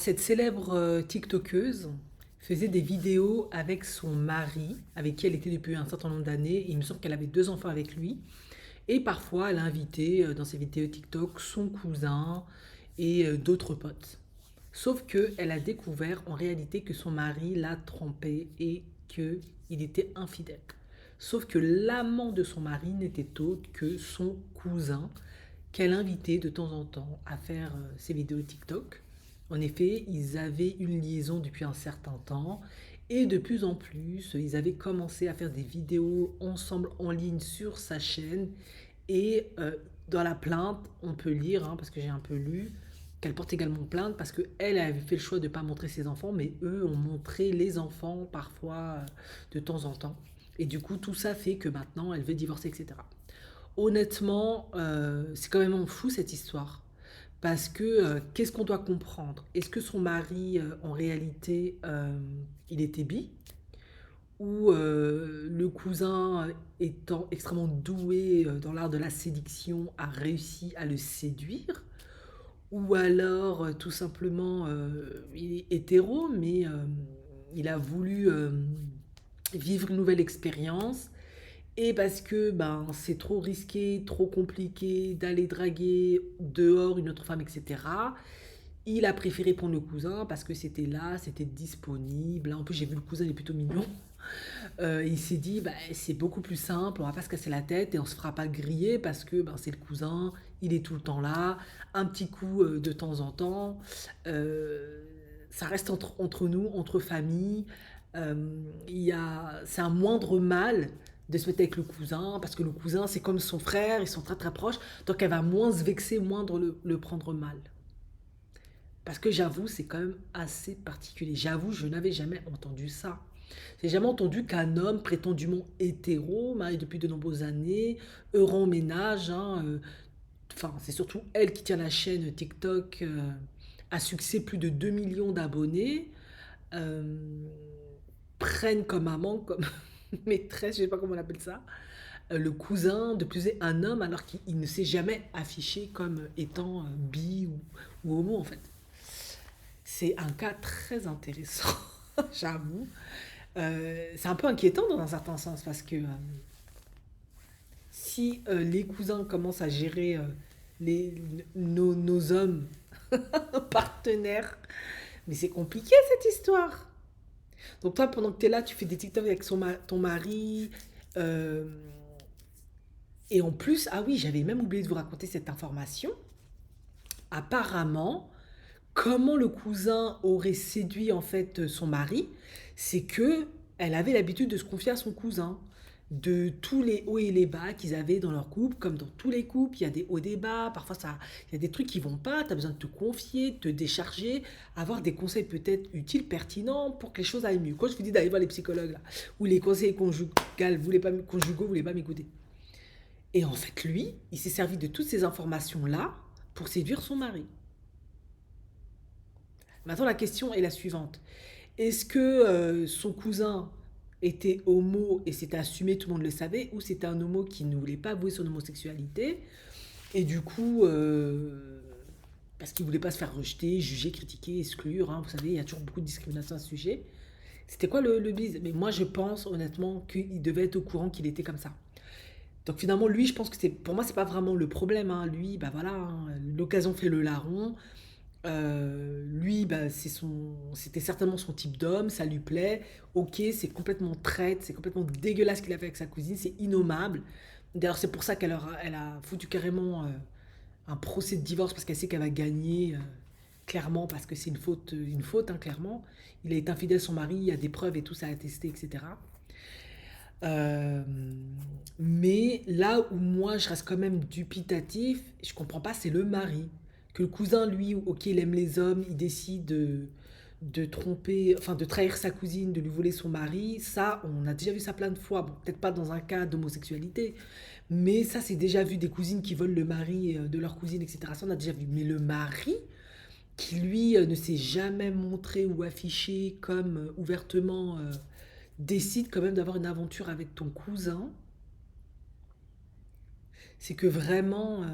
Cette célèbre TikTokeuse faisait des vidéos avec son mari, avec qui elle était depuis un certain nombre d'années. Et il me semble qu'elle avait deux enfants avec lui. Et parfois, elle invitait dans ses vidéos TikTok son cousin et d'autres potes. Sauf que elle a découvert en réalité que son mari l'a trompée et qu'il était infidèle. Sauf que l'amant de son mari n'était autre que son cousin qu'elle invitait de temps en temps à faire ses vidéos TikTok. En effet, ils avaient une liaison depuis un certain temps et de plus en plus, ils avaient commencé à faire des vidéos ensemble en ligne sur sa chaîne. Et dans la plainte, on peut lire, hein, parce que j'ai un peu lu, qu'elle porte également plainte parce qu'elle avait fait le choix de ne pas montrer ses enfants, mais eux ont montré les enfants parfois de temps en temps. Et du coup, tout ça fait que maintenant, elle veut divorcer, etc. Honnêtement, c'est quand même fou cette histoire. Parce que qu'est-ce qu'on doit comprendre? Est-ce que son mari, en réalité, il était bi? Ou le cousin, étant extrêmement doué dans l'art de la séduction, a réussi à le séduire? Ou alors, tout simplement, il est hétéro, mais il a voulu vivre une nouvelle expérience et parce que ben, c'est trop risqué, trop compliqué d'aller draguer dehors une autre femme, etc. Il a préféré prendre le cousin parce que c'était là, c'était disponible. En plus, j'ai vu le cousin, il est plutôt mignon. Il s'est dit, bah, c'est beaucoup plus simple, on va pas se casser la tête et on se fera pas griller parce que ben, c'est le cousin, il est tout le temps là, un petit coup de temps en temps. Euh, Ça reste entre nous, entre familles. C'est un moindre mal de se mettre avec le cousin parce que le cousin, c'est comme son frère, ils sont très très proches. Donc elle va moins se vexer, moins le prendre mal. Parce que j'avoue, c'est quand même assez particulier. J'avoue, je n'avais jamais entendu ça. J'ai jamais entendu qu'un homme prétendument hétéro, marié depuis de nombreuses années, heureux en ménage, hein, enfin, c'est surtout elle qui tient la chaîne TikTok à succès, plus de 2 millions d'abonnés, euh, prennent comme amant, comme maîtresse, je sais pas comment on appelle ça, le cousin de plus est un homme alors qu'il ne s'est jamais affiché comme étant bi ou homo en fait. C'est un cas très intéressant, j'avoue. C'est un peu inquiétant dans un certain sens parce que si les cousins commencent à gérer les, nos hommes partenaires, mais c'est compliqué cette histoire. Donc toi, pendant que tu es là, tu fais des TikTok avec ton mari. euh, et en plus, ah oui, j'avais même oublié de vous raconter cette information. Apparemment, comment le cousin aurait séduit en fait son mari, c'est que elle avait l'habitude de se confier à son cousin, de tous les hauts et les bas qu'ils avaient dans leur couple, comme dans tous les couples, il y a des hauts et des bas, parfois ça, il y a des trucs qui vont pas, tu as besoin de te confier, de te décharger, avoir des conseils peut-être utiles, pertinents pour que les choses aillent mieux. Quand je vous dis d'aller voir les psychologues là, ou les conseils conjugaux, vous voulez pas m'écouter. Et en fait, lui, il s'est servi de toutes ces informations là pour séduire son mari. Maintenant, la question est la suivante. Est-ce que son cousin était homo et s'était assumé, tout le monde le savait, ou c'était un homo qui ne voulait pas avouer son homosexualité et du coup, parce qu'il ne voulait pas se faire rejeter, juger, critiquer, exclure, hein, vous savez, il y a toujours beaucoup de discrimination à ce sujet. C'était quoi le bise? Mais moi, je pense honnêtement qu'il devait être au courant qu'il était comme ça. Donc finalement, lui, je pense que pour moi, c'est pas vraiment le problème, hein. Lui, bah voilà, hein, l'occasion fait le larron. Lui, bah, c'était certainement son type d'homme, ça lui plaît. Ok, c'est complètement traite, c'est complètement dégueulasse ce qu'il a fait avec sa cousine, c'est innommable. D'ailleurs, c'est pour ça elle a foutu carrément un procès de divorce parce qu'elle sait qu'elle va gagner, clairement, parce que c'est une faute, hein, clairement. Il a été infidèle à son mari, il y a des preuves et tout ça à attester, etc. Euh, mais là où moi je reste quand même dubitatif, je comprends pas, c'est le mari. Que le cousin, lui, ok, il aime les hommes, il décide de tromper, enfin de trahir sa cousine, de lui voler son mari. Ça, on a déjà vu ça plein de fois. Bon, peut-être pas dans un cas d'homosexualité, mais ça, c'est déjà vu des cousines qui volent le mari de leur cousine, etc. Ça, on a déjà vu. Mais le mari, qui lui ne s'est jamais montré ou affiché comme ouvertement décide quand même d'avoir une aventure avec ton cousin, c'est que vraiment,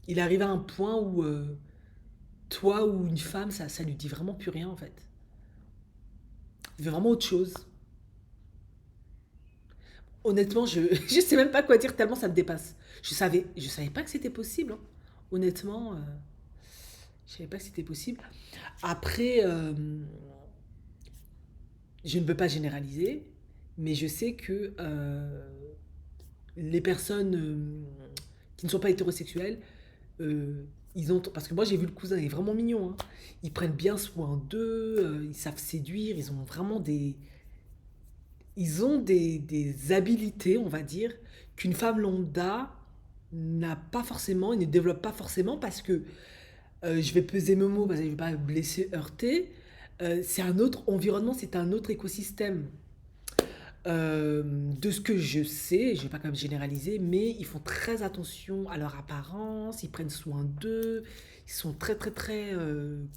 il arrive à un point où toi ou une femme, ça lui dit vraiment plus rien en fait. Il veut vraiment autre chose. Honnêtement, je sais même pas quoi dire tellement ça me dépasse. Je savais pas que c'était possible, hein. Honnêtement, je savais pas que c'était possible. Après, je ne veux pas généraliser, mais je sais que les personnes qui ne sont pas hétérosexuelles, ils ont, parce que moi j'ai vu le cousin, il est vraiment mignon, hein. Ils prennent bien soin d'eux, ils savent séduire, ils ont des habilités, on va dire, qu'une femme lambda n'a pas forcément et ne développe pas forcément parce que je vais peser mes mots parce que je ne vais pas blesser, heurter. C'est un autre environnement, c'est un autre écosystème. De ce que je sais, je ne vais pas quand même généraliser, mais ils font très attention à leur apparence, ils prennent soin d'eux, ils sont très très très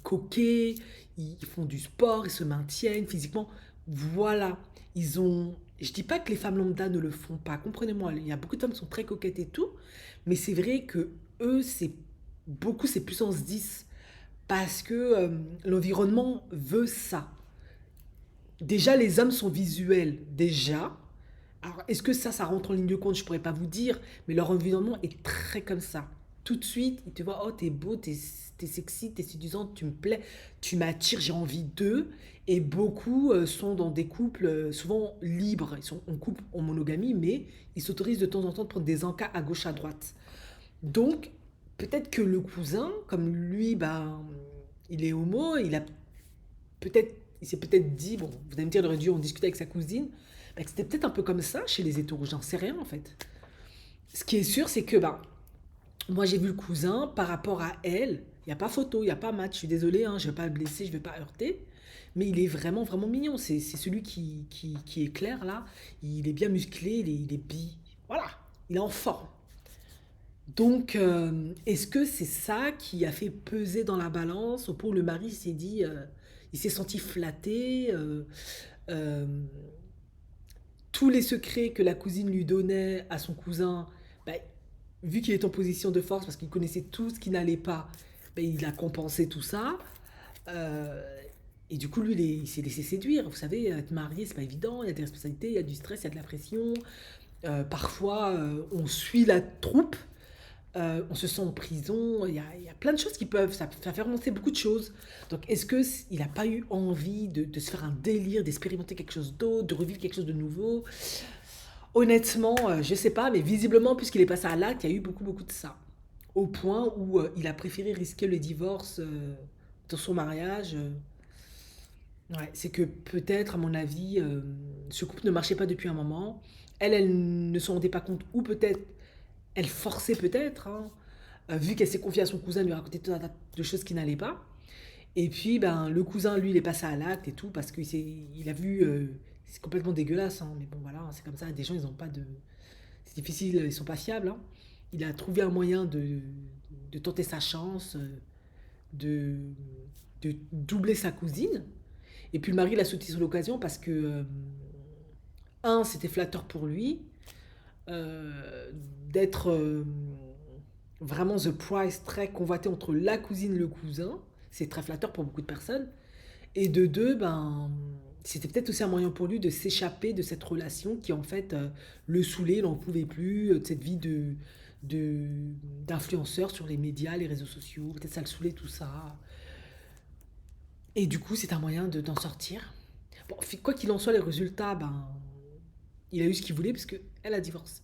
coquets, ils font du sport, ils se maintiennent physiquement. Voilà, je dis pas que les femmes lambda ne le font pas, comprenez-moi, il y a beaucoup de femmes qui sont très coquettes et tout, mais c'est vrai que eux, c'est puissance 10 parce que l'environnement veut ça. Déjà, les hommes sont visuels, déjà. Alors, est-ce que ça rentre en ligne de compte? Je pourrais pas vous dire, mais leur environnement est très comme ça. Tout de suite, ils te voient, oh, t'es beau, t'es sexy, t'es séduisante, tu me plais, tu m'attires, j'ai envie d'eux. Et beaucoup sont dans des couples souvent libres. Ils sont en couple, en monogamie, mais ils s'autorisent de temps en temps de prendre des encas à gauche, à droite. Donc, peut-être que le cousin, comme lui, ben, il est homo, il s'est peut-être dit, bon, vous allez me dire, il aurait dû en discuter avec sa cousine, bah, que c'était peut-être un peu comme ça chez les hétéros, j'en sais rien en fait. Ce qui est sûr, c'est que bah, moi j'ai vu le cousin par rapport à elle, il n'y a pas photo, il n'y a pas match, je suis désolée, hein, je ne vais pas le blesser, je ne vais pas heurter, mais il est vraiment vraiment mignon, c'est celui qui est clair là, il est bien musclé, voilà, il est en forme. Donc, est-ce que c'est ça qui a fait peser dans la balance au point où le mari s'est dit, il s'est senti flatté, euh, tous les secrets que la cousine lui donnait à son cousin, bah, vu qu'il est en position de force parce qu'il connaissait tout ce qui n'allait pas, bah, il a compensé tout ça. Euh, et du coup, lui, il s'est laissé séduire. Vous savez, être marié, c'est pas évident. Il y a des responsabilités, il y a du stress, il y a de la pression. Parfois, on suit la troupe. On se sent en prison, il y a plein de choses qui peuvent, ça fait remonter beaucoup de choses. Donc est-ce que il n'a pas eu envie de se faire un délire, d'expérimenter quelque chose d'autre, de revivre quelque chose de nouveau? Honnêtement, je sais pas, mais visiblement, puisqu'il est passé à l'acte, il y a eu beaucoup, beaucoup de ça. Au point où il a préféré risquer le divorce dans son mariage. Ouais, c'est que peut-être, à mon avis, ce couple ne marchait pas depuis un moment. Elle ne se rendait pas compte, ou peut-être elle forçait peut-être, hein, vu qu'elle s'est confiée à son cousin, lui raconter tout un tas de choses qui n'allaient pas. Et puis, ben, le cousin, lui, il est passé à l'acte et tout, parce qu'il a vu, c'est complètement dégueulasse, hein, mais bon, voilà, c'est comme ça, des gens, ils ont pas de... C'est difficile, ils sont pas fiables, hein. Il a trouvé un moyen de tenter sa chance, de, de doubler sa cousine. Et puis le mari l'a sauté sur l'occasion parce que, un, c'était flatteur pour lui, euh, d'être vraiment the price très convoité entre la cousine et le cousin. C'est très flatteur pour beaucoup de personnes. Et de deux, ben, c'était peut-être aussi un moyen pour lui de s'échapper de cette relation qui en fait le saoulait, il n'en pouvait plus, de cette vie de, d'influenceur sur les médias, les réseaux sociaux, peut-être ça le saoulait tout ça. Et du coup, c'est un moyen d'en sortir. Bon, quoi qu'il en soit, les résultats, ben, il a eu ce qu'il voulait parce qu'elle a divorcé.